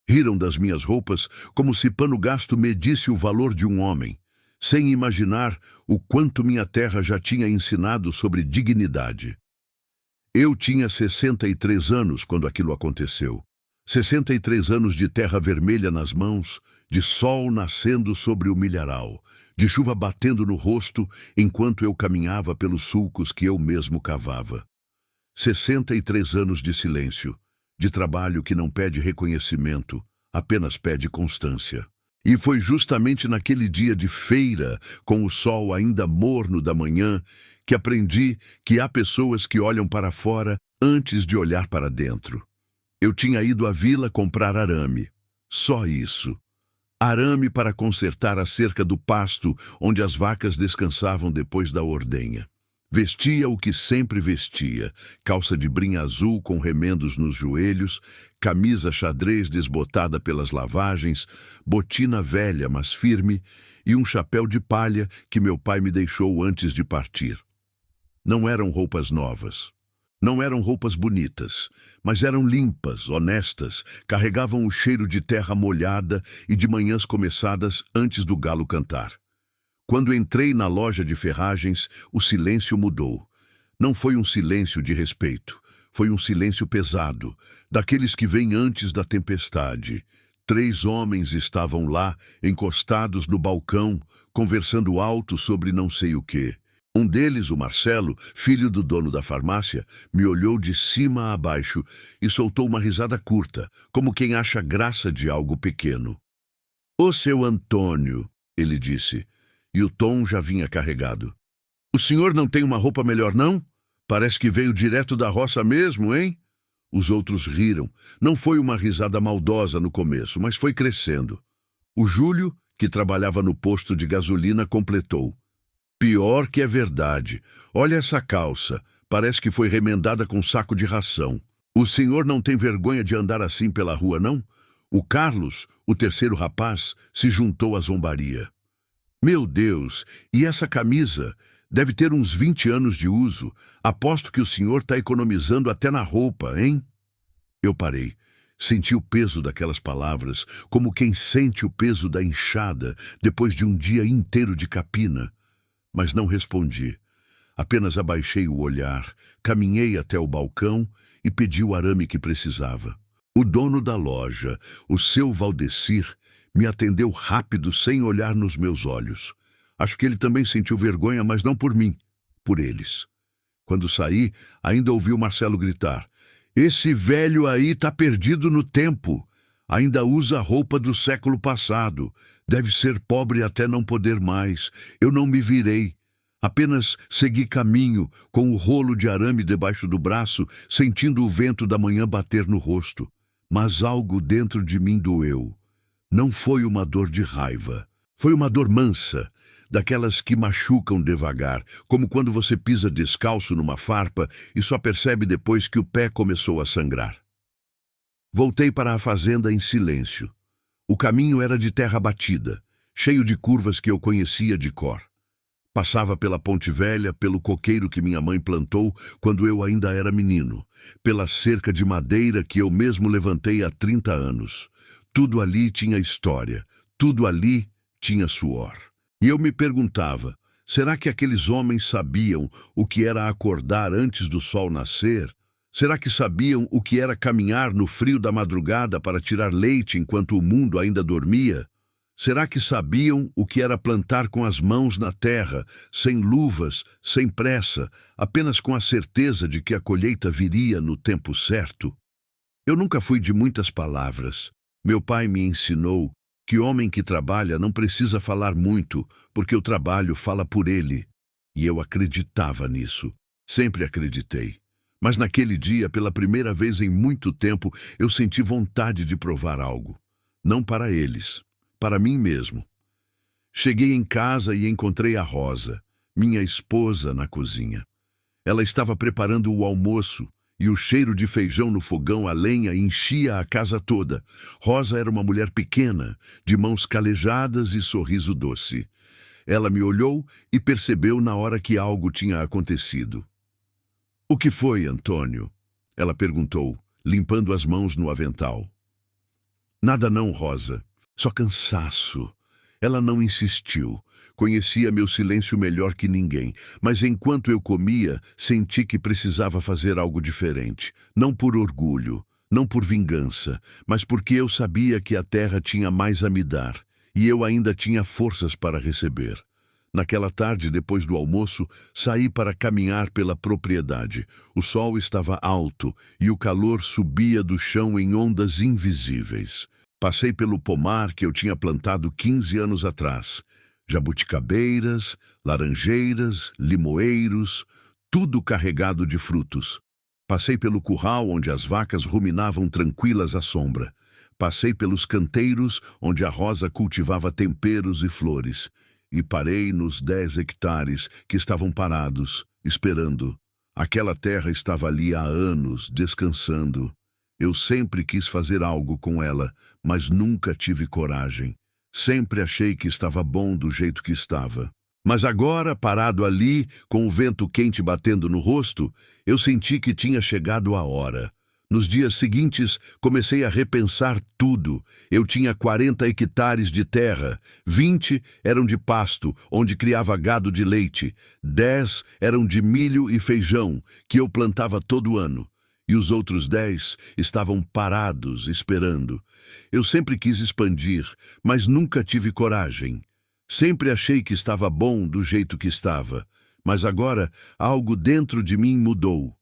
Riram das minhas roupas como se pano gasto medisse o valor de um homem, sem imaginar o quanto minha terra já tinha ensinado sobre dignidade. Eu tinha 63 anos quando aquilo aconteceu. 63 anos de terra vermelha nas mãos, de sol nascendo sobre o milharal, de chuva batendo no rosto enquanto eu caminhava pelos sulcos que eu mesmo cavava. 63 anos de silêncio, de trabalho que não pede reconhecimento, apenas pede constância. E foi justamente naquele dia de feira, com o sol ainda morno da manhã, que aprendi que há pessoas que olham para fora antes de olhar para dentro. Eu tinha ido à vila comprar arame. Só isso. Arame para consertar a cerca do pasto onde as vacas descansavam depois da ordenha. Vestia o que sempre vestia, calça de brim azul com remendos nos joelhos, camisa xadrez desbotada pelas lavagens, botina velha mas firme e um chapéu de palha que meu pai me deixou antes de partir. Não eram roupas novas. Não eram roupas bonitas, mas eram limpas, honestas, carregavam o cheiro de terra molhada e de manhãs começadas antes do galo cantar. Quando entrei na loja de ferragens, o silêncio mudou. Não foi um silêncio de respeito, foi um silêncio pesado, daqueles que vêm antes da tempestade. 3 homens estavam lá, encostados no balcão, conversando alto sobre não sei o quê. Um deles, o Marcelo, filho do dono da farmácia, me olhou de cima a baixo e soltou uma risada curta, como quem acha graça de algo pequeno. "Ô, seu Antônio", ele disse, e o tom já vinha carregado. "O senhor não tem uma roupa melhor, não? Parece que veio direto da roça mesmo, hein?" Os outros riram. Não foi uma risada maldosa no começo, mas foi crescendo. O Júlio, que trabalhava no posto de gasolina, completou. "Pior que é verdade. Olha essa calça. Parece que foi remendada com saco de ração. O senhor não tem vergonha de andar assim pela rua, não?" O Carlos, o terceiro rapaz, se juntou à zombaria. "Meu Deus, e essa camisa? Deve ter uns 20 anos de uso. Aposto que o senhor está economizando até na roupa, hein?" Eu parei. Senti o peso daquelas palavras, como quem sente o peso da enxada depois de um dia inteiro de capina. Mas não respondi. Apenas abaixei o olhar, caminhei até o balcão e pedi o arame que precisava. O dono da loja, o seu Valdecir, me atendeu rápido sem olhar nos meus olhos. Acho que ele também sentiu vergonha, mas não por mim, por eles. Quando saí, ainda ouvi o Marcelo gritar: "Esse velho aí tá perdido no tempo. Ainda usa a roupa do século passado. Deve ser pobre até não poder mais. Eu não me virei. Apenas segui caminho, com o rolo de arame debaixo do braço, sentindo o vento da manhã bater no rosto. Mas algo dentro de mim doeu. Não foi uma dor de raiva. Foi uma dor mansa, daquelas que machucam devagar, como quando você pisa descalço numa farpa e só percebe depois que o pé começou a sangrar. Voltei para a fazenda em silêncio. O caminho era de terra batida, cheio de curvas que eu conhecia de cor. Passava pela Ponte Velha, pelo coqueiro que minha mãe plantou quando eu ainda era menino, pela cerca de madeira que eu mesmo levantei há 30 anos. Tudo ali tinha história, tudo ali tinha suor. E eu me perguntava, será que aqueles homens sabiam o que era acordar antes do sol nascer? Será que sabiam o que era caminhar no frio da madrugada para tirar leite enquanto o mundo ainda dormia? Será que sabiam o que era plantar com as mãos na terra, sem luvas, sem pressa, apenas com a certeza de que a colheita viria no tempo certo? Eu nunca fui de muitas palavras. Meu pai me ensinou que homem que trabalha não precisa falar muito, porque o trabalho fala por ele. E eu acreditava nisso. Sempre acreditei. Mas naquele dia, pela primeira vez em muito tempo, eu senti vontade de provar algo. Não para eles, para mim mesmo. Cheguei em casa e encontrei a Rosa, minha esposa, na cozinha. Ela estava preparando o almoço e o cheiro de feijão no fogão a lenha enchia a casa toda. Rosa era uma mulher pequena, de mãos calejadas e sorriso doce. Ela me olhou e percebeu na hora que algo tinha acontecido. "O que foi, Antônio?" ela perguntou, limpando as mãos no avental. Nada não, Rosa. Só cansaço. Ela não insistiu. Conhecia meu silêncio melhor que ninguém, mas enquanto eu comia, senti que precisava fazer algo diferente. Não por orgulho, não por vingança, mas porque eu sabia que a terra tinha mais a me dar, e eu ainda tinha forças para receber. Naquela tarde, depois do almoço, saí para caminhar pela propriedade. O sol estava alto e o calor subia do chão em ondas invisíveis. Passei pelo pomar que eu tinha plantado 15 anos atrás. Jabuticabeiras, laranjeiras, limoeiros, tudo carregado de frutos. Passei pelo curral onde as vacas ruminavam tranquilas à sombra. Passei pelos canteiros onde a Rosa cultivava temperos e flores. E parei nos 10 hectares que estavam parados, esperando. Aquela terra estava ali há anos, descansando. Eu sempre quis fazer algo com ela, mas nunca tive coragem. Sempre achei que estava bom do jeito que estava. Mas agora, parado ali, com o vento quente batendo no rosto, eu senti que tinha chegado a hora. Nos dias seguintes, comecei a repensar tudo. Eu tinha 40 hectares de terra, 20 eram de pasto, onde criava gado de leite, 10 eram de milho e feijão, que eu plantava todo ano. E os outros 10 estavam parados, esperando. Eu sempre quis expandir, mas nunca tive coragem. Sempre achei que estava bom do jeito que estava, mas agora algo dentro de mim mudou.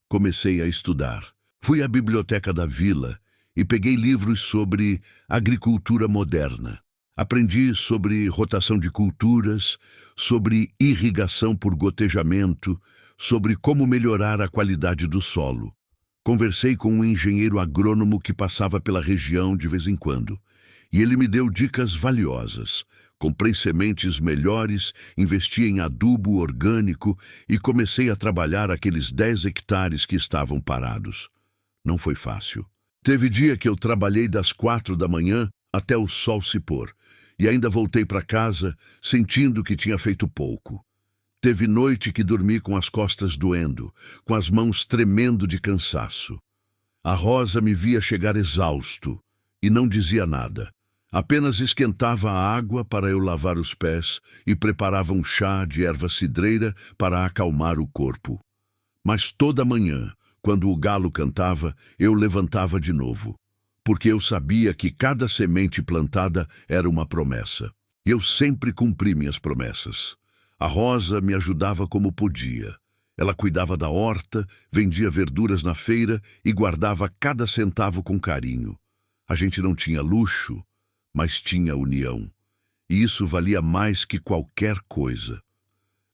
Comecei a estudar. Fui à biblioteca da vila e peguei livros sobre agricultura moderna. Aprendi sobre rotação de culturas, sobre irrigação por gotejamento, sobre como melhorar a qualidade do solo. Conversei com um engenheiro agrônomo que passava pela região de vez em quando, e ele me deu dicas valiosas. Comprei sementes melhores, investi em adubo orgânico e comecei a trabalhar aqueles 10 hectares que estavam parados. Não foi fácil. Teve dia que eu trabalhei das 4 da manhã até o sol se pôr, e ainda voltei para casa sentindo que tinha feito pouco. Teve noite que dormi com as costas doendo, com as mãos tremendo de cansaço. A Rosa me via chegar exausto e não dizia nada. Apenas esquentava a água para eu lavar os pés e preparava um chá de erva cidreira para acalmar o corpo. Mas toda manhã, quando o galo cantava, eu levantava de novo, porque eu sabia que cada semente plantada era uma promessa. Eu sempre cumpri minhas promessas. A Rosa me ajudava como podia. Ela cuidava da horta, vendia verduras na feira e guardava cada centavo com carinho. A gente não tinha luxo, mas tinha união. E isso valia mais que qualquer coisa.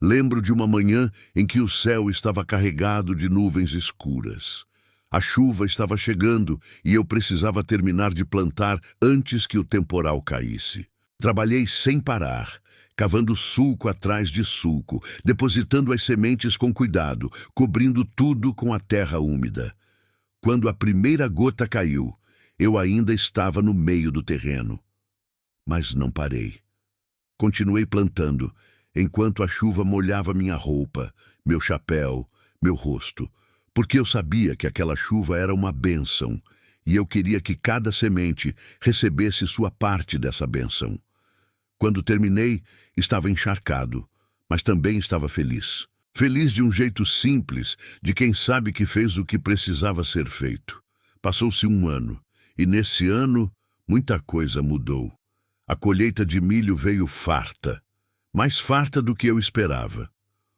Lembro de uma manhã em que o céu estava carregado de nuvens escuras. A chuva estava chegando e eu precisava terminar de plantar antes que o temporal caísse. Trabalhei sem parar, cavando sulco atrás de sulco, depositando as sementes com cuidado, cobrindo tudo com a terra úmida. Quando a primeira gota caiu, eu ainda estava no meio do terreno. Mas não parei. Continuei plantando, enquanto a chuva molhava minha roupa, meu chapéu, meu rosto, porque eu sabia que aquela chuva era uma bênção, e eu queria que cada semente recebesse sua parte dessa bênção. Quando terminei, estava encharcado, mas também estava feliz. Feliz de um jeito simples, de quem sabe que fez o que precisava ser feito. Passou-se um ano, e nesse ano, muita coisa mudou. A colheita de milho veio farta, mais farta do que eu esperava.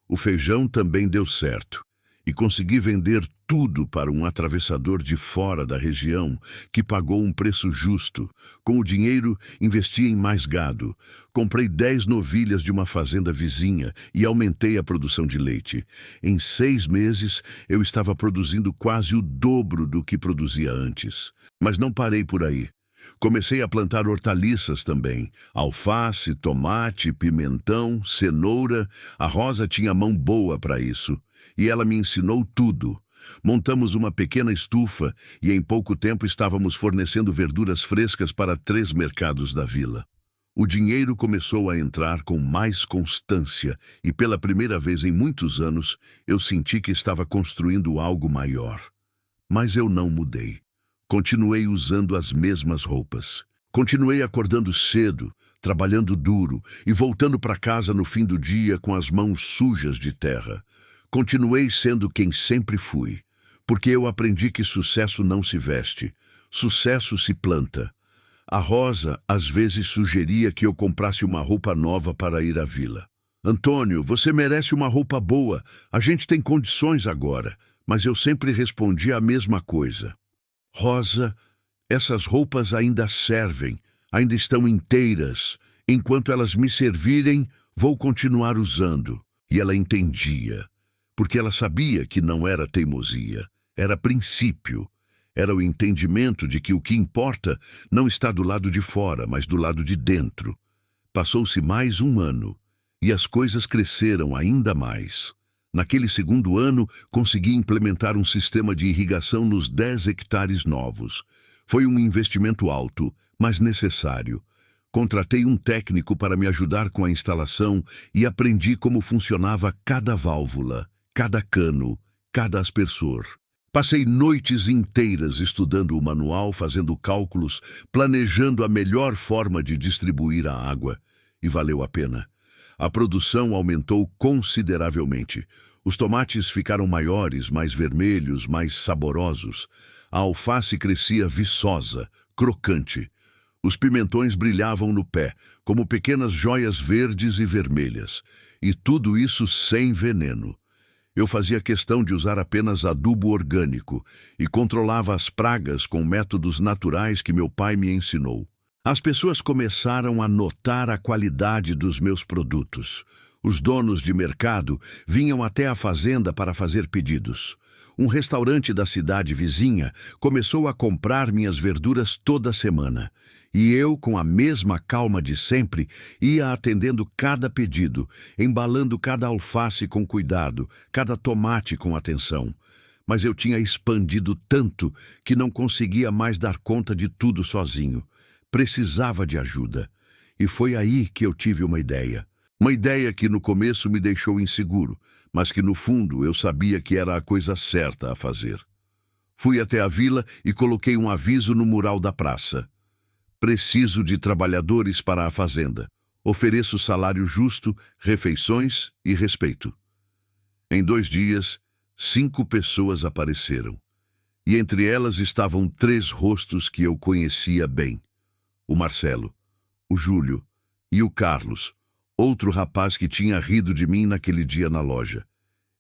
O feijão também deu certo, e consegui vender tudo para um atravessador de fora da região que pagou um preço justo. Com o dinheiro, investi em mais gado. Comprei 10 novilhas de uma fazenda vizinha e aumentei a produção de leite. Em 6 meses, eu estava produzindo quase o dobro do que produzia antes. Mas não parei por aí. Comecei a plantar hortaliças também, alface, tomate, pimentão, cenoura. A Rosa tinha mão boa para isso, e ela me ensinou tudo. Montamos uma pequena estufa e em pouco tempo estávamos fornecendo verduras frescas para 3 mercados da vila. O dinheiro começou a entrar com mais constância e pela primeira vez em muitos anos eu senti que estava construindo algo maior. Mas eu não mudei. Continuei usando as mesmas roupas. Continuei acordando cedo, trabalhando duro e voltando para casa no fim do dia com as mãos sujas de terra. Continuei sendo quem sempre fui, porque eu aprendi que sucesso não se veste, sucesso se planta. A Rosa às vezes sugeria que eu comprasse uma roupa nova para ir à vila. Antônio, você merece uma roupa boa, a gente tem condições agora, mas eu sempre respondia a mesma coisa. Rosa, essas roupas ainda servem, ainda estão inteiras. Enquanto elas me servirem, vou continuar usando. E ela entendia, porque ela sabia que não era teimosia, era princípio. Era o entendimento de que o que importa não está do lado de fora, mas do lado de dentro. Passou-se mais um ano, e as coisas cresceram ainda mais. Naquele segundo ano, consegui implementar um sistema de irrigação nos 10 hectares novos. Foi um investimento alto, mas necessário. Contratei um técnico para me ajudar com a instalação e aprendi como funcionava cada válvula, cada cano, cada aspersor. Passei noites inteiras estudando o manual, fazendo cálculos, planejando a melhor forma de distribuir a água. E valeu a pena. A produção aumentou consideravelmente. Os tomates ficaram maiores, mais vermelhos, mais saborosos. A alface crescia viçosa, crocante. Os pimentões brilhavam no pé, como pequenas joias verdes e vermelhas. E tudo isso sem veneno. Eu fazia questão de usar apenas adubo orgânico e controlava as pragas com métodos naturais que meu pai me ensinou. As pessoas começaram a notar a qualidade dos meus produtos. Os donos de mercado vinham até a fazenda para fazer pedidos. Um restaurante da cidade vizinha começou a comprar minhas verduras toda semana. E eu, com a mesma calma de sempre, ia atendendo cada pedido, embalando cada alface com cuidado, cada tomate com atenção. Mas eu tinha expandido tanto que não conseguia mais dar conta de tudo sozinho. Precisava de ajuda. E foi aí que eu tive uma ideia. Uma ideia que no começo me deixou inseguro, mas que no fundo eu sabia que era a coisa certa a fazer. Fui até a vila e coloquei um aviso no mural da praça. Preciso de trabalhadores para a fazenda. Ofereço salário justo, refeições e respeito. Em 2 dias, 5 pessoas apareceram. E entre elas estavam 3 rostos que eu conhecia bem. O Marcelo, o Júlio e o Carlos, outro rapaz que tinha rido de mim naquele dia na loja.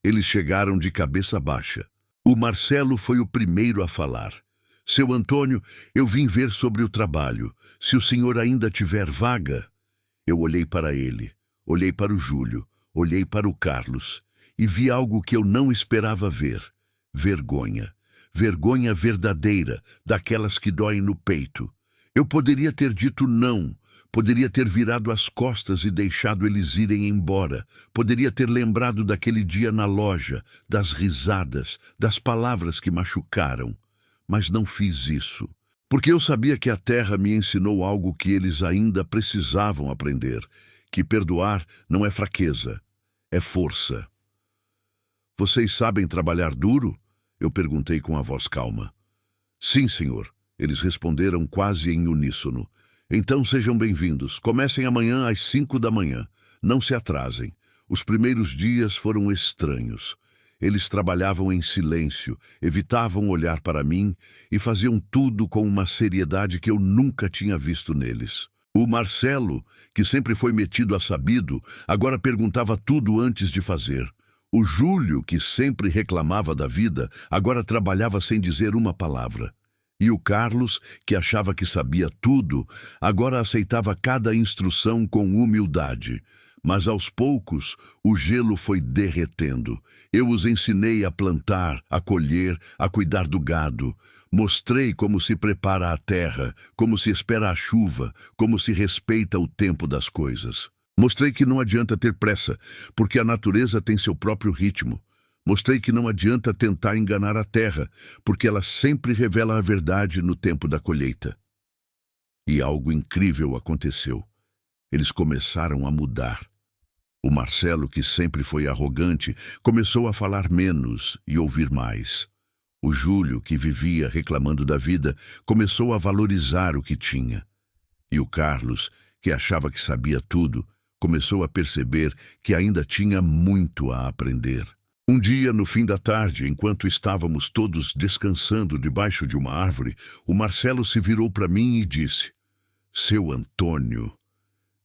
Eles chegaram de cabeça baixa. O Marcelo foi o primeiro a falar. Seu Antônio, eu vim ver sobre o trabalho. Se o senhor ainda tiver vaga... Eu olhei para ele, olhei para o Júlio, olhei para o Carlos e vi algo que eu não esperava ver. Vergonha. Vergonha verdadeira, daquelas que doem no peito. Eu poderia ter dito não, poderia ter virado as costas e deixado eles irem embora, poderia ter lembrado daquele dia na loja, das risadas, das palavras que machucaram. Mas não fiz isso, porque eu sabia que a terra me ensinou algo que eles ainda precisavam aprender, que perdoar não é fraqueza, é força. Vocês sabem trabalhar duro? Eu perguntei com a voz calma. Sim, senhor. Eles responderam quase em uníssono. Então sejam bem-vindos. Comecem amanhã às 5 da manhã. Não se atrasem. Os primeiros dias foram estranhos. Eles trabalhavam em silêncio, evitavam olhar para mim e faziam tudo com uma seriedade que eu nunca tinha visto neles. O Marcelo, que sempre foi metido a sabido, agora perguntava tudo antes de fazer. O Júlio, que sempre reclamava da vida, agora trabalhava sem dizer uma palavra. E o Carlos, que achava que sabia tudo, agora aceitava cada instrução com humildade. Mas aos poucos, o gelo foi derretendo. Eu os ensinei a plantar, a colher, a cuidar do gado. Mostrei como se prepara a terra, como se espera a chuva, como se respeita o tempo das coisas. Mostrei que não adianta ter pressa, porque a natureza tem seu próprio ritmo. Mostrei que não adianta tentar enganar a terra, porque ela sempre revela a verdade no tempo da colheita. E algo incrível aconteceu. Eles começaram a mudar. O Marcelo, que sempre foi arrogante, começou a falar menos e ouvir mais. O Júlio, que vivia reclamando da vida, começou a valorizar o que tinha. E o Carlos, que achava que sabia tudo, começou a perceber que ainda tinha muito a aprender. Um dia, no fim da tarde, enquanto estávamos todos descansando debaixo de uma árvore, o Marcelo se virou para mim e disse: "Seu Antônio,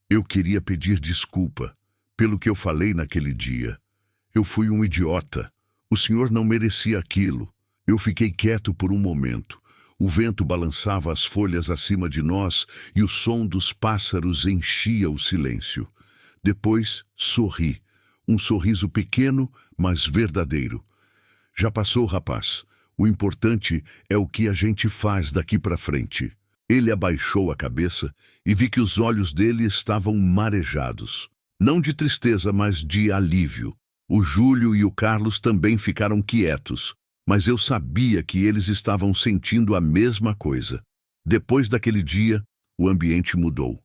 eu queria pedir desculpa pelo que eu falei naquele dia. Eu fui um idiota. O senhor não merecia aquilo." Eu fiquei quieto por um momento. O vento balançava as folhas acima de nós e o som dos pássaros enchia o silêncio. Depois, sorri. Um sorriso pequeno, mas verdadeiro. "Já passou, rapaz. O importante é o que a gente faz daqui para frente." Ele abaixou a cabeça e vi que os olhos dele estavam marejados. Não de tristeza, mas de alívio. O Júlio e o Carlos também ficaram quietos, mas eu sabia que eles estavam sentindo a mesma coisa. Depois daquele dia, o ambiente mudou.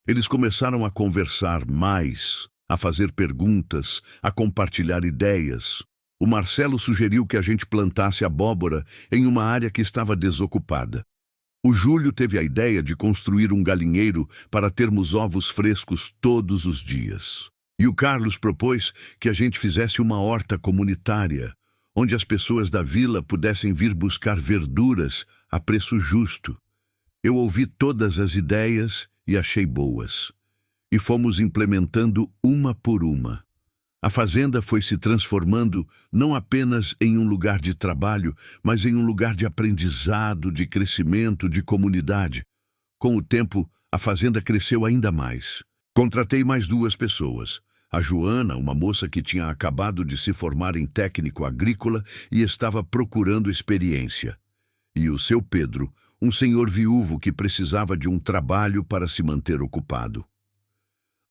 Eles começaram a conversar mais, a fazer perguntas, a compartilhar ideias. O Marcelo sugeriu que a gente plantasse abóbora em uma área que estava desocupada. O Júlio teve a ideia de construir um galinheiro para termos ovos frescos todos os dias. E o Carlos propôs que a gente fizesse uma horta comunitária, onde as pessoas da vila pudessem vir buscar verduras a preço justo. Eu ouvi todas as ideias e achei boas. E fomos implementando uma por uma. A fazenda foi se transformando não apenas em um lugar de trabalho, mas em um lugar de aprendizado, de crescimento, de comunidade. Com o tempo, a fazenda cresceu ainda mais. Contratei mais 2 pessoas. A Joana, uma moça que tinha acabado de se formar em técnico agrícola e estava procurando experiência. E o seu Pedro, um senhor viúvo que precisava de um trabalho para se manter ocupado.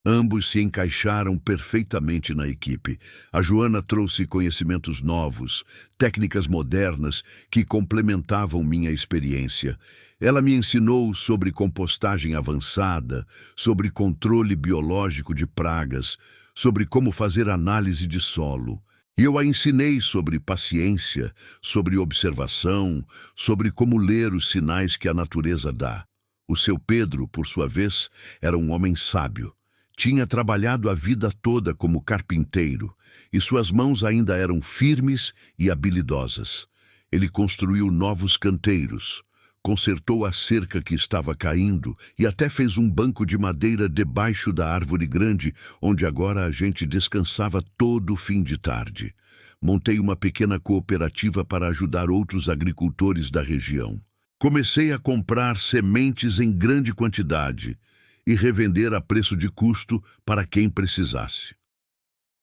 Ambos se encaixaram perfeitamente na equipe. A Joana trouxe conhecimentos novos, técnicas modernas que complementavam minha experiência. Ela me ensinou sobre compostagem avançada, sobre controle biológico de pragas, sobre como fazer análise de solo. E eu a ensinei sobre paciência, sobre observação, sobre como ler os sinais que a natureza dá. O seu Pedro, por sua vez, era um homem sábio. Tinha trabalhado a vida toda como carpinteiro, e suas mãos ainda eram firmes e habilidosas. Ele construiu novos canteiros, consertou a cerca que estava caindo e até fez um banco de madeira debaixo da árvore grande, onde agora a gente descansava todo fim de tarde. Montei uma pequena cooperativa para ajudar outros agricultores da região. Comecei a comprar sementes em grande quantidade e revender a preço de custo para quem precisasse.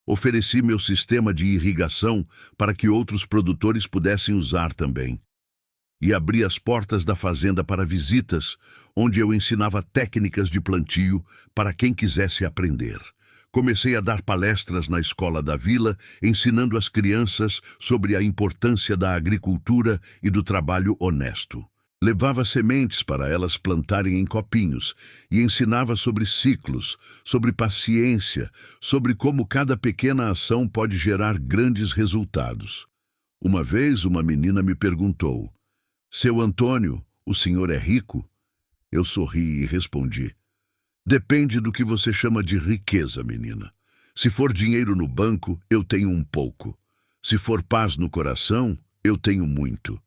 Ofereci meu sistema de irrigação para que outros produtores pudessem usar também. E abri as portas da fazenda para visitas, onde eu ensinava técnicas de plantio para quem quisesse aprender. Comecei a dar palestras na escola da vila, ensinando as crianças sobre a importância da agricultura e do trabalho honesto. Levava sementes para elas plantarem em copinhos e ensinava sobre ciclos, sobre paciência, sobre como cada pequena ação pode gerar grandes resultados. Uma vez uma menina me perguntou: "Seu Antônio, o senhor é rico?" Eu sorri e respondi: "Depende do que você chama de riqueza, menina. Se for dinheiro no banco, eu tenho um pouco. Se for paz no coração, eu tenho muito.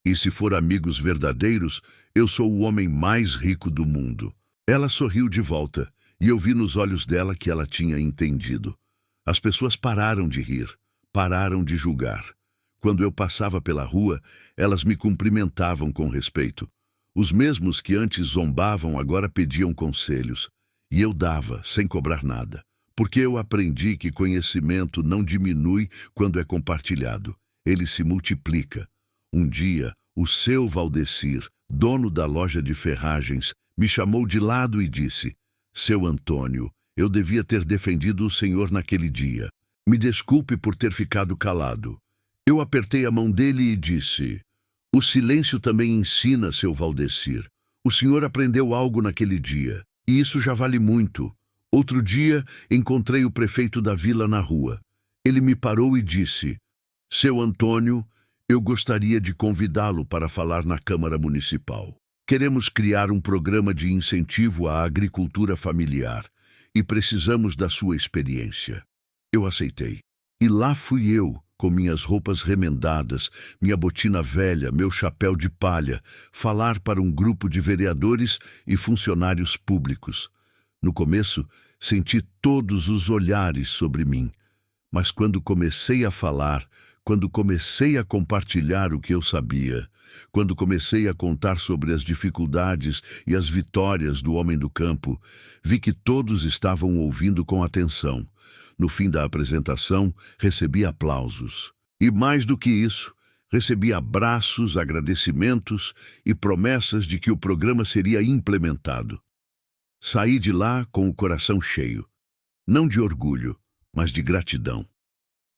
E se for amigos verdadeiros, eu sou o homem mais rico do mundo." Ela sorriu de volta, e eu vi nos olhos dela que ela tinha entendido. As pessoas pararam de rir, pararam de julgar. Quando eu passava pela rua, elas me cumprimentavam com respeito. Os mesmos que antes zombavam agora pediam conselhos, e eu dava, sem cobrar nada, porque eu aprendi que conhecimento não diminui quando é compartilhado, ele se multiplica. Um dia, o seu Valdecir, dono da loja de ferragens, me chamou de lado e disse: "Seu Antônio, eu devia ter defendido o senhor naquele dia. Me desculpe por ter ficado calado." Eu apertei a mão dele e disse: "O silêncio também ensina, seu Valdecir. O senhor aprendeu algo naquele dia, e isso já vale muito." Outro dia, encontrei o prefeito da vila na rua. Ele me parou e disse: "Seu Antônio, Eu gostaria de convidá-lo para falar na Câmara Municipal. Queremos criar um programa de incentivo à agricultura familiar e precisamos da sua experiência. Eu aceitei. E lá fui eu, com minhas roupas remendadas, minha botina velha, meu chapéu de palha, falar para um grupo de vereadores e funcionários públicos. No começo, senti todos os olhares sobre mim, mas quando comecei a falar, quando comecei a compartilhar o que eu sabia, quando comecei a contar sobre as dificuldades e as vitórias do homem do campo, vi que todos estavam ouvindo com atenção. No fim da apresentação, recebi aplausos. E mais do que isso, recebi abraços, agradecimentos e promessas de que o programa seria implementado. Saí de lá com o coração cheio, não de orgulho, mas de gratidão.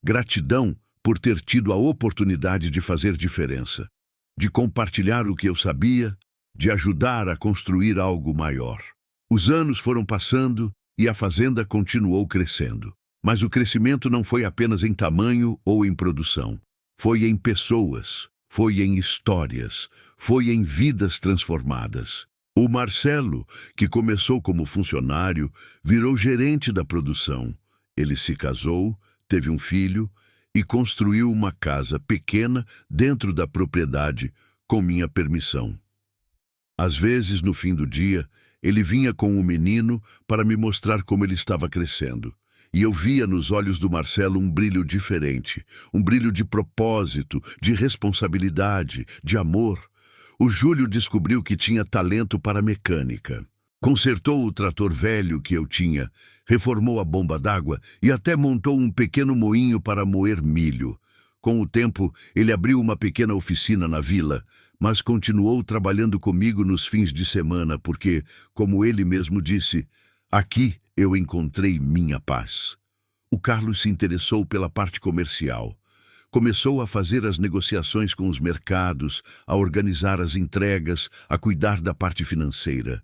Gratidão por ter tido a oportunidade de fazer diferença, de compartilhar o que eu sabia, de ajudar a construir algo maior. Os anos foram passando e a fazenda continuou crescendo. Mas o crescimento não foi apenas em tamanho ou em produção. Foi em pessoas, foi em histórias, foi em vidas transformadas. O Marcelo, que começou como funcionário, virou gerente da produção. Ele se casou, teve um filho e construiu uma casa pequena dentro da propriedade, com minha permissão. Às vezes, no fim do dia, ele vinha com o menino para me mostrar como ele estava crescendo. E eu via nos olhos do Marcelo um brilho diferente, um brilho de propósito, de responsabilidade, de amor. O Júlio descobriu que tinha talento para mecânica. Consertou o trator velho que eu tinha, reformou a bomba d'água e até montou um pequeno moinho para moer milho. Com o tempo, ele abriu uma pequena oficina na vila, mas continuou trabalhando comigo nos fins de semana porque, como ele mesmo disse, aqui eu encontrei minha paz. O Carlos se interessou pela parte comercial. Começou a fazer as negociações com os mercados, a organizar as entregas, a cuidar da parte financeira.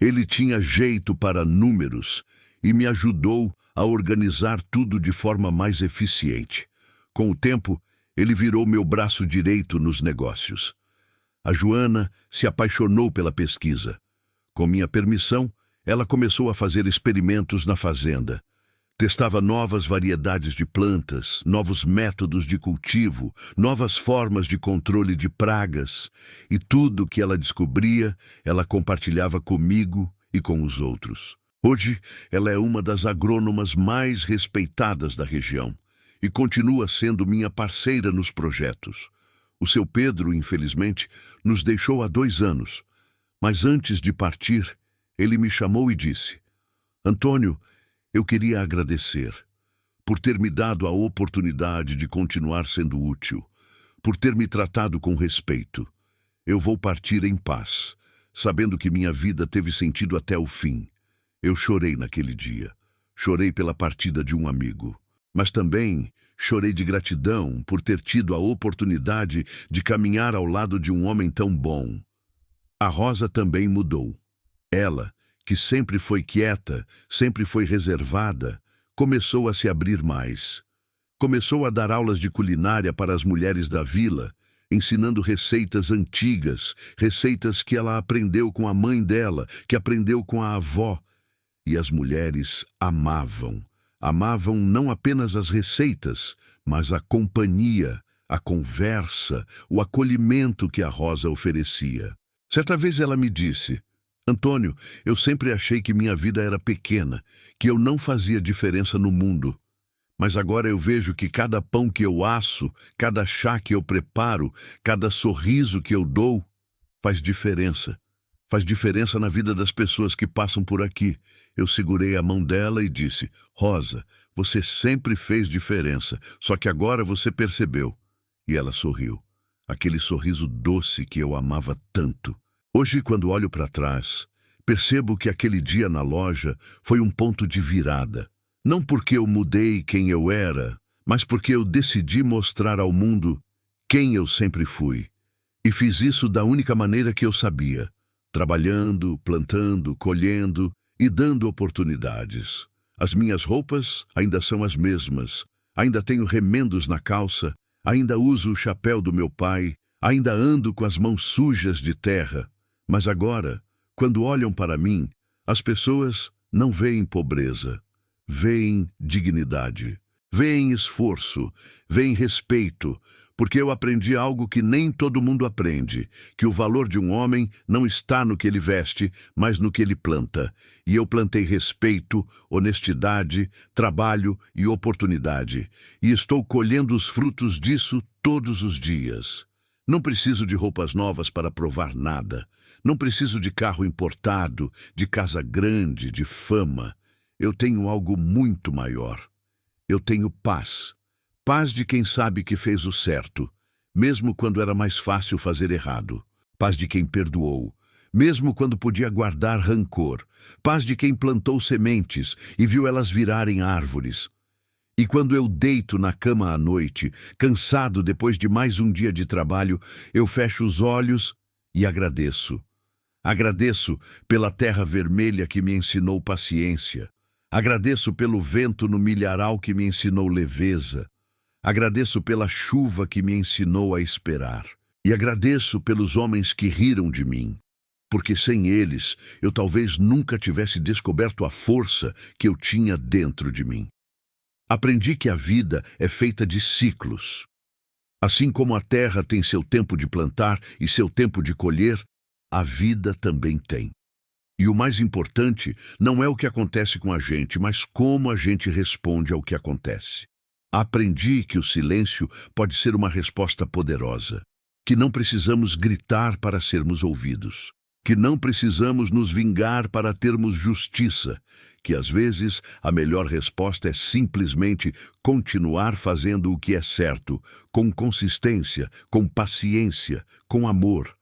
Ele tinha jeito para números e me ajudou a organizar tudo de forma mais eficiente. Com o tempo, ele virou meu braço direito nos negócios. A Joana se apaixonou pela pesquisa. Com minha permissão, ela começou a fazer experimentos na fazenda. Testava novas variedades de plantas, novos métodos de cultivo, novas formas de controle de pragas. E tudo que ela descobria, ela compartilhava comigo e com os outros. Hoje, ela é uma das agrônomas mais respeitadas da região e continua sendo minha parceira nos projetos. O seu Pedro, infelizmente, nos deixou há 2 anos, mas antes de partir, ele me chamou e disse: Antônio, eu queria agradecer por ter me dado a oportunidade de continuar sendo útil, por ter me tratado com respeito. Eu vou partir em paz, sabendo que minha vida teve sentido até o fim. Eu chorei naquele dia. Chorei pela partida de um amigo. Mas também chorei de gratidão por ter tido a oportunidade de caminhar ao lado de um homem tão bom. A Rosa também mudou. Ela, que sempre foi quieta, sempre foi reservada, começou a se abrir mais. Começou a dar aulas de culinária para as mulheres da vila, ensinando receitas antigas, receitas que ela aprendeu com a mãe dela, que aprendeu com a avó. E as mulheres amavam. Amavam não apenas as receitas, mas a companhia, a conversa, o acolhimento que a Rosa oferecia. Certa vez ela me disse: Antônio, eu sempre achei que minha vida era pequena, que eu não fazia diferença no mundo. Mas agora eu vejo que cada pão que eu asso, cada chá que eu preparo, cada sorriso que eu dou, faz diferença. Faz diferença na vida das pessoas que passam por aqui. Eu segurei a mão dela e disse: Rosa, você sempre fez diferença, só que agora você percebeu. E ela sorriu. Aquele sorriso doce que eu amava tanto. Hoje, quando olho para trás, percebo que aquele dia na loja foi um ponto de virada. Não porque eu mudei quem eu era, mas porque eu decidi mostrar ao mundo quem eu sempre fui. E fiz isso da única maneira que eu sabia, trabalhando, plantando, colhendo e dando oportunidades. As minhas roupas ainda são as mesmas, ainda tenho remendos na calça, Ainda uso o chapéu do meu pai, ainda ando com as mãos sujas de terra. Mas agora, quando olham para mim, as pessoas não veem pobreza, veem dignidade, veem esforço, veem respeito, porque eu aprendi algo que nem todo mundo aprende, que o valor de um homem não está no que ele veste, mas no que ele planta. E eu plantei respeito, honestidade, trabalho e oportunidade, e estou colhendo os frutos disso todos os dias. Não preciso de roupas novas para provar nada. Não preciso de carro importado, de casa grande, de fama. Eu tenho algo muito maior. Eu tenho paz. Paz de quem sabe que fez o certo, mesmo quando era mais fácil fazer errado. Paz de quem perdoou, mesmo quando podia guardar rancor. Paz de quem plantou sementes e viu elas virarem árvores. E quando eu deito na cama à noite, cansado depois de mais um dia de trabalho, eu fecho os olhos e agradeço. Agradeço pela terra vermelha que me ensinou paciência. Agradeço pelo vento no milharal que me ensinou leveza. Agradeço pela chuva que me ensinou a esperar. E agradeço pelos homens que riram de mim, porque sem eles eu talvez nunca tivesse descoberto a força que eu tinha dentro de mim. Aprendi que a vida é feita de ciclos. Assim como a terra tem seu tempo de plantar e seu tempo de colher, a vida também tem. E o mais importante não é o que acontece com a gente, mas como a gente responde ao que acontece. Aprendi que o silêncio pode ser uma resposta poderosa, que não precisamos gritar para sermos ouvidos, que não precisamos nos vingar para termos justiça, que às vezes a melhor resposta é simplesmente continuar fazendo o que é certo, com consistência, com paciência, com amor.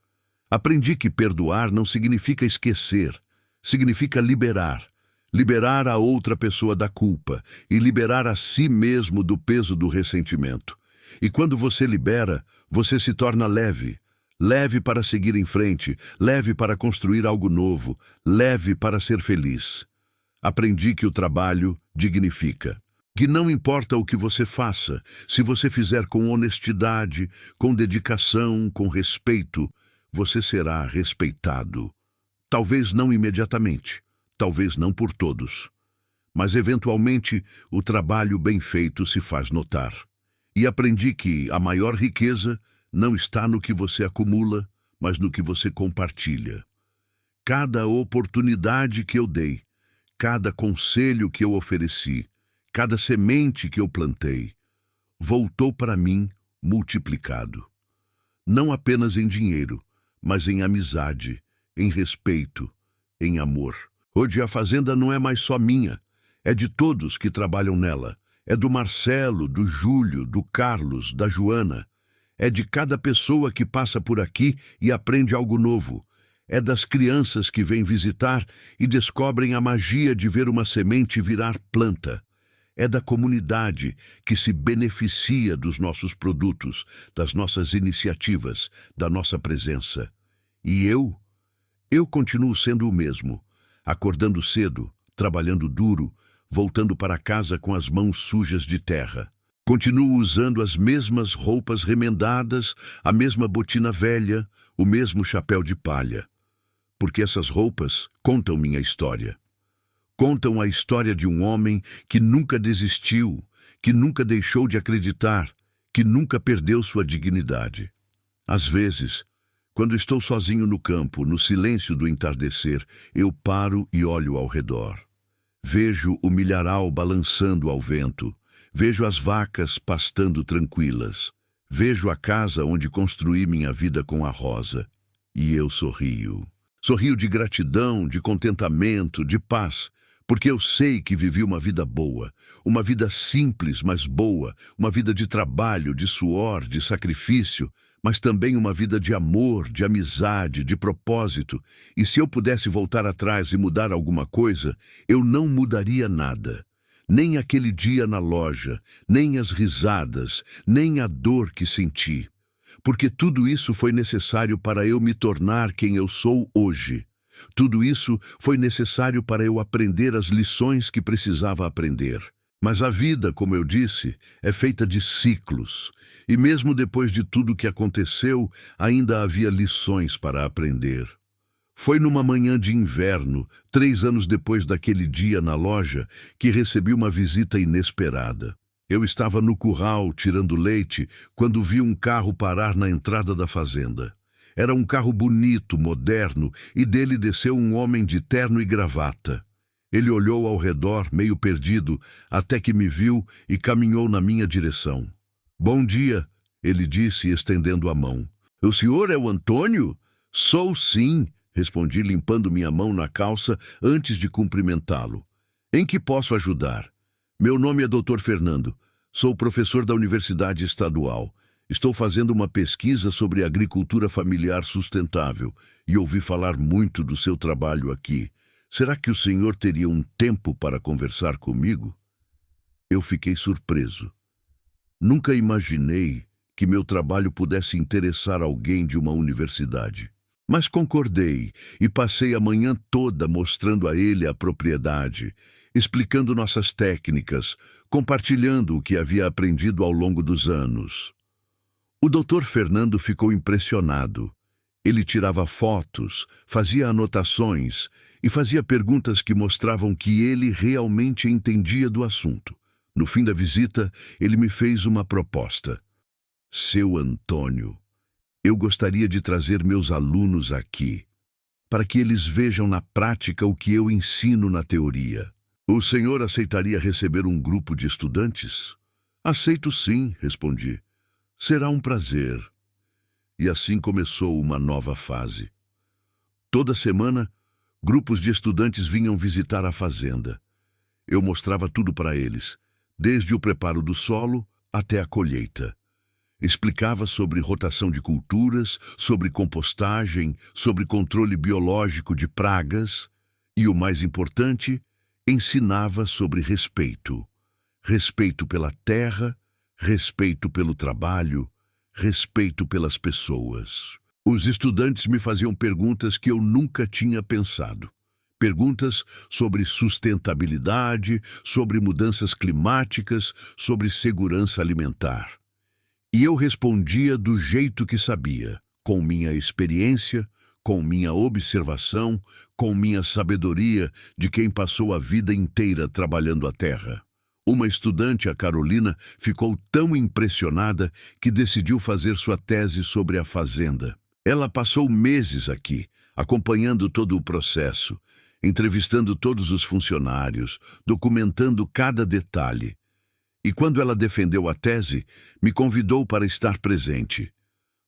Aprendi que perdoar não significa esquecer, significa liberar. Liberar a outra pessoa da culpa e liberar a si mesmo do peso do ressentimento. E quando você libera, você se torna leve. Leve para seguir em frente, leve para construir algo novo, leve para ser feliz. Aprendi que o trabalho dignifica. Que não importa o que você faça, se você fizer com honestidade, com dedicação, com respeito, você será respeitado. Talvez não imediatamente. Talvez não por todos, mas eventualmente o trabalho bem feito se faz notar. E aprendi que a maior riqueza não está no que você acumula, mas no que você compartilha. Cada oportunidade que eu dei, cada conselho que eu ofereci, cada semente que eu plantei, voltou para mim multiplicado. Não apenas em dinheiro, mas em amizade, em respeito, em amor. Hoje a fazenda não é mais só minha, é de todos que trabalham nela. É do Marcelo, do Júlio, do Carlos, da Joana. É de cada pessoa que passa por aqui e aprende algo novo. É das crianças que vêm visitar e descobrem a magia de ver uma semente virar planta. É da comunidade que se beneficia dos nossos produtos, das nossas iniciativas, da nossa presença. E eu continuo sendo o mesmo. Acordando cedo, trabalhando duro, voltando para casa com as mãos sujas de terra. Continuo usando as mesmas roupas remendadas, a mesma botina velha, o mesmo chapéu de palha. Porque essas roupas contam minha história. Contam a história de um homem que nunca desistiu, que nunca deixou de acreditar, que nunca perdeu sua dignidade. Às vezes, quando estou sozinho no campo, no silêncio do entardecer, eu paro e olho ao redor. Vejo o milharal balançando ao vento. Vejo as vacas pastando tranquilas. Vejo a casa onde construí minha vida com a Rosa. E eu sorrio. Sorrio de gratidão, de contentamento, de paz, porque eu sei que vivi uma vida boa, uma vida simples, mas boa, uma vida de trabalho, de suor, de sacrifício, mas também uma vida de amor, de amizade, de propósito. E se eu pudesse voltar atrás e mudar alguma coisa, eu não mudaria nada. Nem aquele dia na loja, nem as risadas, nem a dor que senti. Porque tudo isso foi necessário para eu me tornar quem eu sou hoje. Tudo isso foi necessário para eu aprender as lições que precisava aprender. Mas a vida, como eu disse, é feita de ciclos. E mesmo depois de tudo que aconteceu, ainda havia lições para aprender. Foi numa manhã de inverno, 3 anos depois daquele dia na loja, que recebi uma visita inesperada. Eu estava no curral, tirando leite, quando vi um carro parar na entrada da fazenda. Era um carro bonito, moderno, e dele desceu um homem de terno e gravata. Ele olhou ao redor, meio perdido, até que me viu e caminhou na minha direção. "Bom dia", ele disse, estendendo a mão. "O senhor é o Antônio?" "Sou sim", respondi, limpando minha mão na calça antes de cumprimentá-lo. "Em que posso ajudar?" "Meu nome é Dr. Fernando. Sou professor da Universidade Estadual. Estou fazendo uma pesquisa sobre agricultura familiar sustentável e ouvi falar muito do seu trabalho aqui. Será que o senhor teria um tempo para conversar comigo?" Eu fiquei surpreso. Nunca imaginei que meu trabalho pudesse interessar alguém de uma universidade. Mas concordei e passei a manhã toda mostrando a ele a propriedade, explicando nossas técnicas, compartilhando o que havia aprendido ao longo dos anos. O Dr. Fernando ficou impressionado. Ele tirava fotos, fazia anotações e fazia perguntas que mostravam que ele realmente entendia do assunto. No fim da visita, ele me fez uma proposta. "Seu Antônio, eu gostaria de trazer meus alunos aqui, para que eles vejam na prática o que eu ensino na teoria. O senhor aceitaria receber um grupo de estudantes?" "Aceito sim", respondi. "Será um prazer." E assim começou uma nova fase. Toda semana, grupos de estudantes vinham visitar a fazenda. Eu mostrava tudo para eles, desde o preparo do solo até a colheita. Explicava sobre rotação de culturas, sobre compostagem, sobre controle biológico de pragas e, o mais importante, ensinava sobre respeito. Respeito pela terra, respeito pelo trabalho, respeito pelas pessoas. Os estudantes me faziam perguntas que eu nunca tinha pensado. Perguntas sobre sustentabilidade, sobre mudanças climáticas, sobre segurança alimentar. E eu respondia do jeito que sabia, com minha experiência, com minha observação, com minha sabedoria de quem passou a vida inteira trabalhando a terra. Uma estudante, a Carolina, ficou tão impressionada que decidiu fazer sua tese sobre a fazenda. Ela passou meses aqui, acompanhando todo o processo, entrevistando todos os funcionários, documentando cada detalhe. E quando ela defendeu a tese, me convidou para estar presente.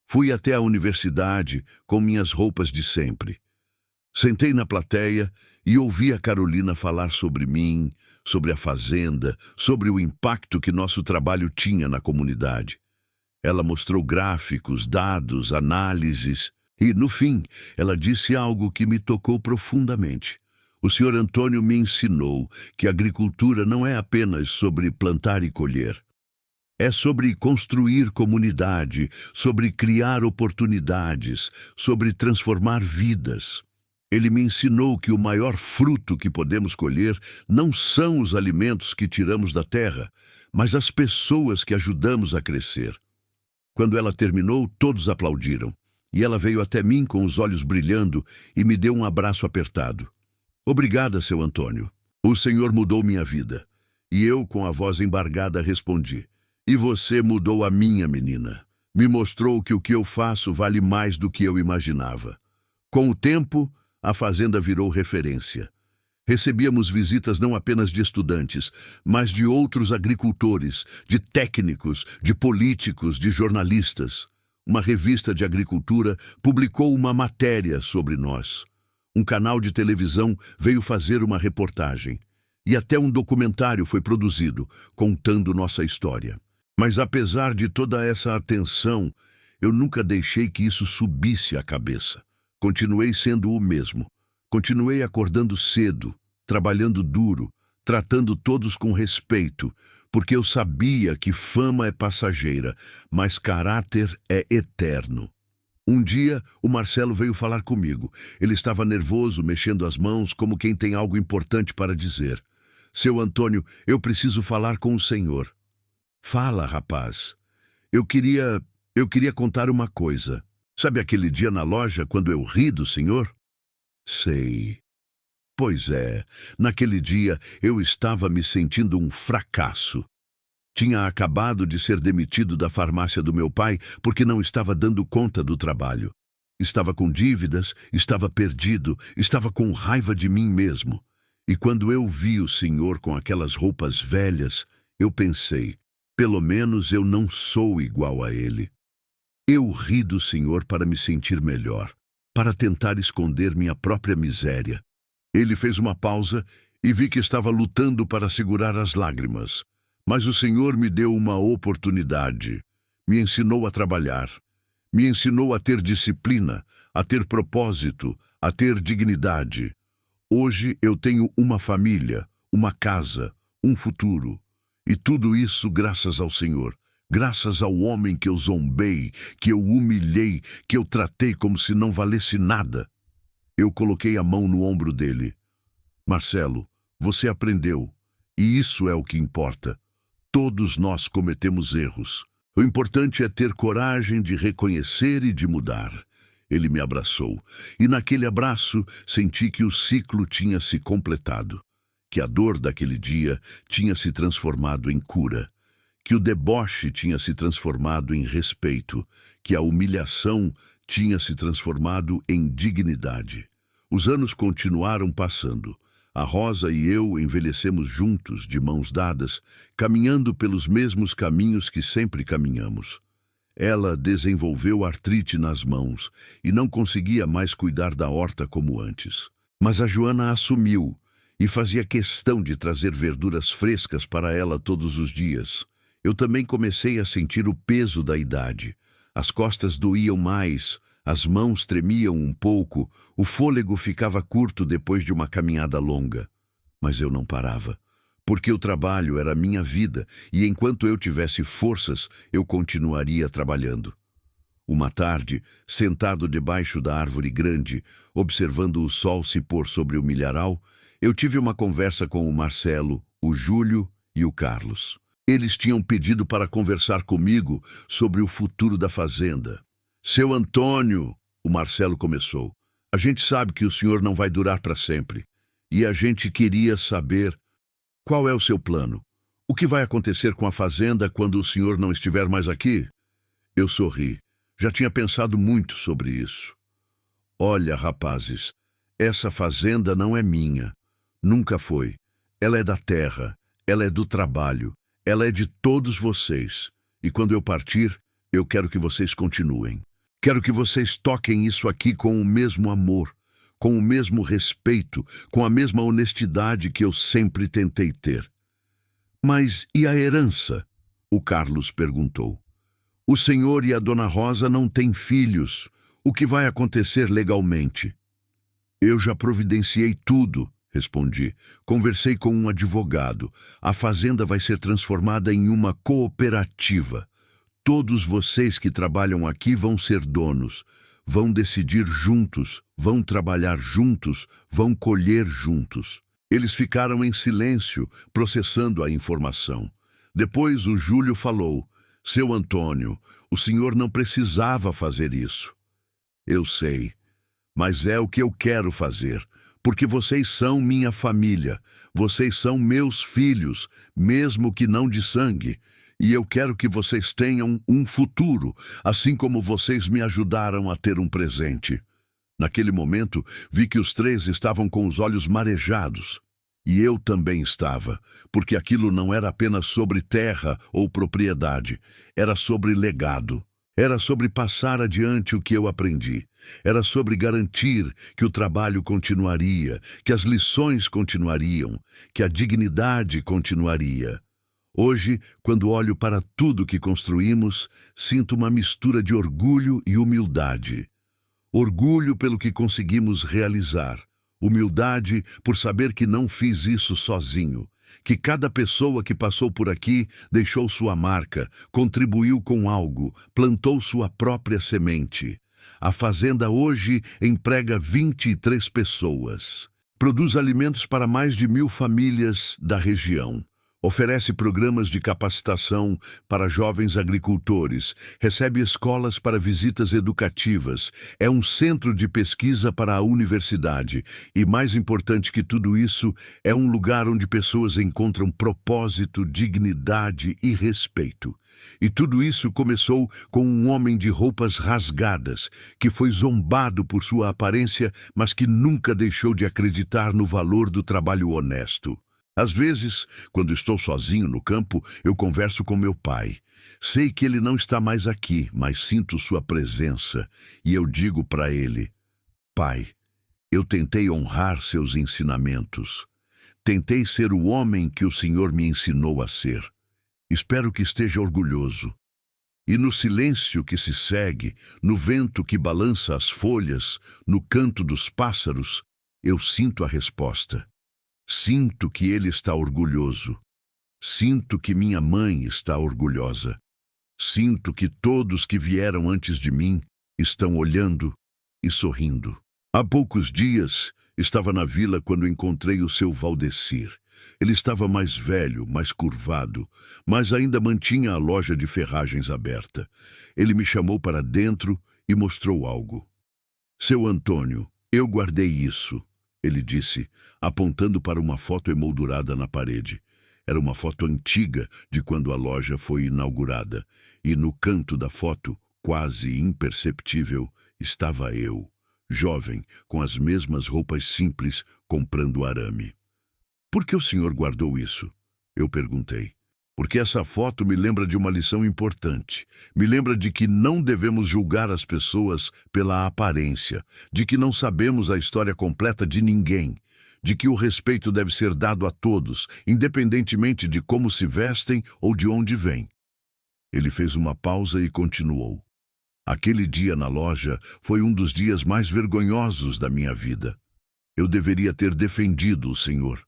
Fui até a universidade com minhas roupas de sempre. Sentei na plateia e ouvi a Carolina falar sobre mim, sobre a fazenda, sobre o impacto que nosso trabalho tinha na comunidade. Ela mostrou gráficos, dados, análises e, no fim, ela disse algo que me tocou profundamente. O senhor Antônio me ensinou que a agricultura não é apenas sobre plantar e colher. É sobre construir comunidade, sobre criar oportunidades, sobre transformar vidas. Ele me ensinou que o maior fruto que podemos colher não são os alimentos que tiramos da terra, mas as pessoas que ajudamos a crescer. Quando ela terminou, todos aplaudiram, e ela veio até mim com os olhos brilhando e me deu um abraço apertado. "Obrigada, seu Antônio. O senhor mudou minha vida." E eu, com a voz embargada, respondi: "E você mudou a minha, menina. Me mostrou que o que eu faço vale mais do que eu imaginava." Com o tempo, a fazenda virou referência. Recebíamos visitas não apenas de estudantes, mas de outros agricultores, de técnicos, de políticos, de jornalistas. Uma revista de agricultura publicou uma matéria sobre nós. Um canal de televisão veio fazer uma reportagem. E até um documentário foi produzido, contando nossa história. Mas apesar de toda essa atenção, eu nunca deixei que isso subisse a cabeça. Continuei sendo o mesmo. Continuei acordando cedo, trabalhando duro, tratando todos com respeito, porque eu sabia que fama é passageira, mas caráter é eterno. Um dia, o Marcelo veio falar comigo. Ele estava nervoso, mexendo as mãos, como quem tem algo importante para dizer. Seu Antônio, eu preciso falar com o senhor. Fala, rapaz. Eu queria contar uma coisa. Sabe aquele dia na loja quando eu ri do senhor? Sei. Pois é, naquele dia eu estava me sentindo um fracasso. Tinha acabado de ser demitido da farmácia do meu pai porque não estava dando conta do trabalho. Estava com dívidas, estava perdido, estava com raiva de mim mesmo. E quando eu vi o senhor com aquelas roupas velhas, eu pensei, pelo menos eu não sou igual a ele. Eu ri do senhor para me sentir melhor, para tentar esconder minha própria miséria. Ele fez uma pausa e vi que estava lutando para segurar as lágrimas. Mas o Senhor me deu uma oportunidade. Me ensinou a trabalhar. Me ensinou a ter disciplina, a ter propósito, a ter dignidade. Hoje eu tenho uma família, uma casa, um futuro. E tudo isso graças ao Senhor. Graças ao homem que eu zombei, que eu humilhei, que eu tratei como se não valesse nada. Eu coloquei a mão no ombro dele. Marcelo, você aprendeu. E isso é o que importa. Todos nós cometemos erros. O importante é ter coragem de reconhecer e de mudar. Ele me abraçou, e naquele abraço senti que o ciclo tinha se completado, que a dor daquele dia tinha se transformado em cura, que o deboche tinha se transformado em respeito, que a humilhação tinha se transformado em dignidade. Os anos continuaram passando. A Rosa e eu envelhecemos juntos, de mãos dadas, caminhando pelos mesmos caminhos que sempre caminhamos. Ela desenvolveu artrite nas mãos e não conseguia mais cuidar da horta como antes. Mas a Joana assumiu e fazia questão de trazer verduras frescas para ela todos os dias. Eu também comecei a sentir o peso da idade. As costas doíam mais, as mãos tremiam um pouco, o fôlego ficava curto depois de uma caminhada longa. Mas eu não parava, porque o trabalho era minha vida e enquanto eu tivesse forças, eu continuaria trabalhando. Uma tarde, sentado debaixo da árvore grande, observando o sol se pôr sobre o milharal, eu tive uma conversa com o Marcelo, o Júlio e o Carlos. Eles tinham pedido para conversar comigo sobre o futuro da fazenda. Seu Antônio, o Marcelo começou, a gente sabe que o senhor não vai durar para sempre. E a gente queria saber qual é o seu plano. O que vai acontecer com a fazenda quando o senhor não estiver mais aqui? Eu sorri. Já tinha pensado muito sobre isso. Olha, rapazes, essa fazenda não é minha. Nunca foi. Ela é da terra, ela é do trabalho, ela é de todos vocês. E quando eu partir, eu quero que vocês continuem. Quero que vocês toquem isso aqui com o mesmo amor, com o mesmo respeito, com a mesma honestidade que eu sempre tentei ter. Mas e a herança? O Carlos perguntou. O senhor e a dona Rosa não têm filhos. O que vai acontecer legalmente? Eu já providenciei tudo, respondi. Conversei com um advogado. A fazenda vai ser transformada em uma cooperativa. Todos vocês que trabalham aqui vão ser donos, vão decidir juntos, vão trabalhar juntos, vão colher juntos. Eles ficaram em silêncio, processando a informação. Depois o Júlio falou, seu Antônio, o senhor não precisava fazer isso. Eu sei, mas é o que eu quero fazer, porque vocês são minha família, vocês são meus filhos, mesmo que não de sangue. E eu quero que vocês tenham um futuro, assim como vocês me ajudaram a ter um presente. Naquele momento, vi que os três estavam com os olhos marejados. E eu também estava, porque aquilo não era apenas sobre terra ou propriedade, era sobre legado. Era sobre passar adiante o que eu aprendi. Era sobre garantir que o trabalho continuaria, que as lições continuariam, que a dignidade continuaria. Hoje, quando olho para tudo que construímos, sinto uma mistura de orgulho e humildade. Orgulho pelo que conseguimos realizar. Humildade por saber que não fiz isso sozinho. Que cada pessoa que passou por aqui deixou sua marca, contribuiu com algo, plantou sua própria semente. A fazenda hoje emprega 23 pessoas. Produz alimentos para mais de 1.000 famílias da região. Oferece programas de capacitação para jovens agricultores, recebe escolas para visitas educativas, é um centro de pesquisa para a universidade e, mais importante que tudo isso, é um lugar onde pessoas encontram propósito, dignidade e respeito. E tudo isso começou com um homem de roupas rasgadas, que foi zombado por sua aparência, mas que nunca deixou de acreditar no valor do trabalho honesto. Às vezes, quando estou sozinho no campo, eu converso com meu pai. Sei que ele não está mais aqui, mas sinto sua presença. E eu digo para ele: Pai, eu tentei honrar seus ensinamentos. Tentei ser o homem que o Senhor me ensinou a ser. Espero que esteja orgulhoso. E no silêncio que se segue, no vento que balança as folhas, no canto dos pássaros, eu sinto a resposta. Sinto que ele está orgulhoso. Sinto que minha mãe está orgulhosa. Sinto que todos que vieram antes de mim estão olhando e sorrindo. Há poucos dias, estava na vila quando encontrei o seu Valdecir. Ele estava mais velho, mais curvado, mas ainda mantinha a loja de ferragens aberta. Ele me chamou para dentro e mostrou algo. Seu Antônio, eu guardei isso, ele disse, apontando para uma foto emoldurada na parede. Era uma foto antiga de quando a loja foi inaugurada, e no canto da foto, quase imperceptível, estava eu, jovem, com as mesmas roupas simples, comprando arame. Por que o senhor guardou isso? Eu perguntei. Porque essa foto me lembra de uma lição importante. Me lembra de que não devemos julgar as pessoas pela aparência, de que não sabemos a história completa de ninguém, de que o respeito deve ser dado a todos, independentemente de como se vestem ou de onde vêm. Ele fez uma pausa e continuou. Aquele dia na loja foi um dos dias mais vergonhosos da minha vida. Eu deveria ter defendido o senhor.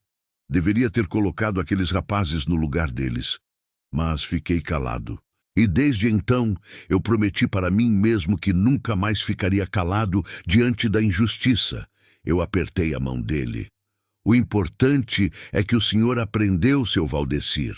Deveria ter colocado aqueles rapazes no lugar deles. Mas fiquei calado. E desde então eu prometi para mim mesmo que nunca mais ficaria calado diante da injustiça. Eu apertei a mão dele. O importante é que o senhor aprendeu, seu Valdecir.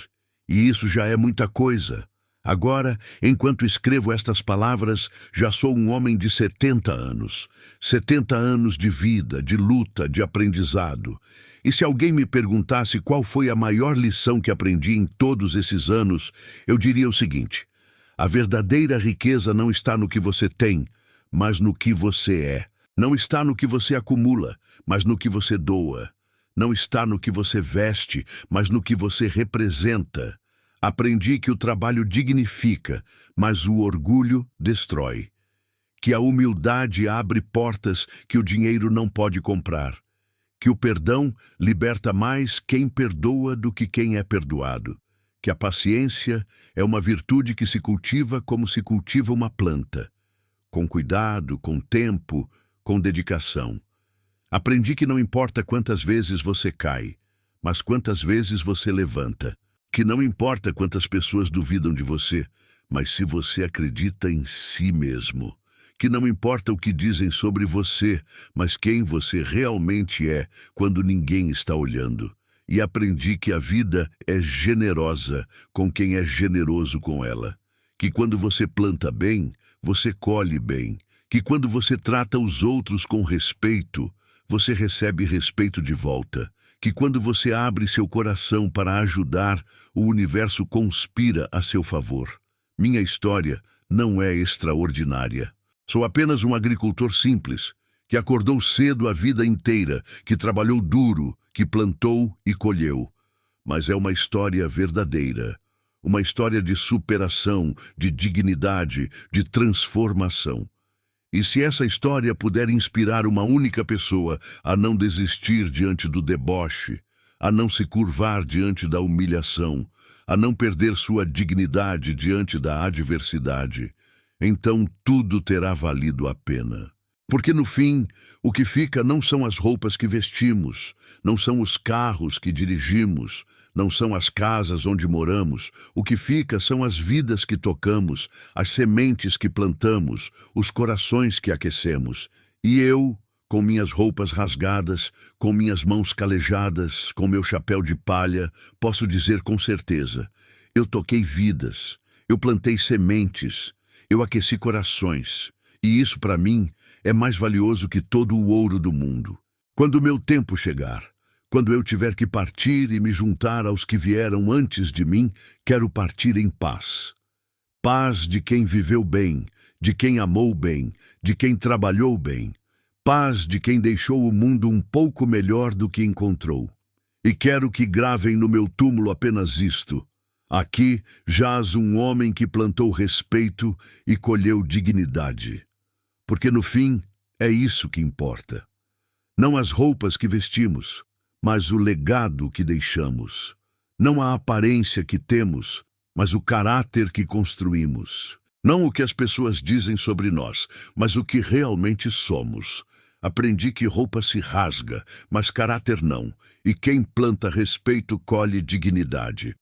E isso já é muita coisa. Agora, enquanto escrevo estas palavras, já sou um homem de 70 anos. 70 anos de vida, de luta, de aprendizado. E se alguém me perguntasse qual foi a maior lição que aprendi em todos esses anos, eu diria o seguinte: a verdadeira riqueza não está no que você tem, mas no que você é. Não está no que você acumula, mas no que você doa. Não está no que você veste, mas no que você representa. Aprendi que o trabalho dignifica, mas o orgulho destrói. Que a humildade abre portas que o dinheiro não pode comprar. Que o perdão liberta mais quem perdoa do que quem é perdoado. Que a paciência é uma virtude que se cultiva como se cultiva uma planta. Com cuidado, com tempo, com dedicação. Aprendi que não importa quantas vezes você cai, mas quantas vezes você levanta. Que não importa quantas pessoas duvidam de você, mas se você acredita em si mesmo. Que não importa o que dizem sobre você, mas quem você realmente é quando ninguém está olhando. E aprendi que a vida é generosa com quem é generoso com ela. Que quando você planta bem, você colhe bem. Que quando você trata os outros com respeito, você recebe respeito de volta. Que quando você abre seu coração para ajudar, o universo conspira a seu favor. Minha história não é extraordinária. Sou apenas um agricultor simples, que acordou cedo a vida inteira, que trabalhou duro, que plantou e colheu. Mas é uma história verdadeira. Uma história de superação, de dignidade, de transformação. E se essa história puder inspirar uma única pessoa a não desistir diante do deboche, a não se curvar diante da humilhação, a não perder sua dignidade diante da adversidade, então tudo terá valido a pena. Porque no fim, o que fica não são as roupas que vestimos, não são os carros que dirigimos, não são as casas onde moramos. O que fica são as vidas que tocamos, as sementes que plantamos, os corações que aquecemos. E eu, com minhas roupas rasgadas, com minhas mãos calejadas, com meu chapéu de palha, posso dizer com certeza: eu toquei vidas, eu plantei sementes, eu aqueci corações, e isso para mim é mais valioso que todo o ouro do mundo. Quando o meu tempo chegar, quando eu tiver que partir e me juntar aos que vieram antes de mim, quero partir em paz. Paz de quem viveu bem, de quem amou bem, de quem trabalhou bem. Paz de quem deixou o mundo um pouco melhor do que encontrou. E quero que gravem no meu túmulo apenas isto: aqui jaz um homem que plantou respeito e colheu dignidade. Porque no fim é isso que importa. Não as roupas que vestimos, mas o legado que deixamos. Não a aparência que temos, mas o caráter que construímos. Não o que as pessoas dizem sobre nós, mas o que realmente somos. Aprendi que roupa se rasga, mas caráter não, e quem planta respeito colhe dignidade.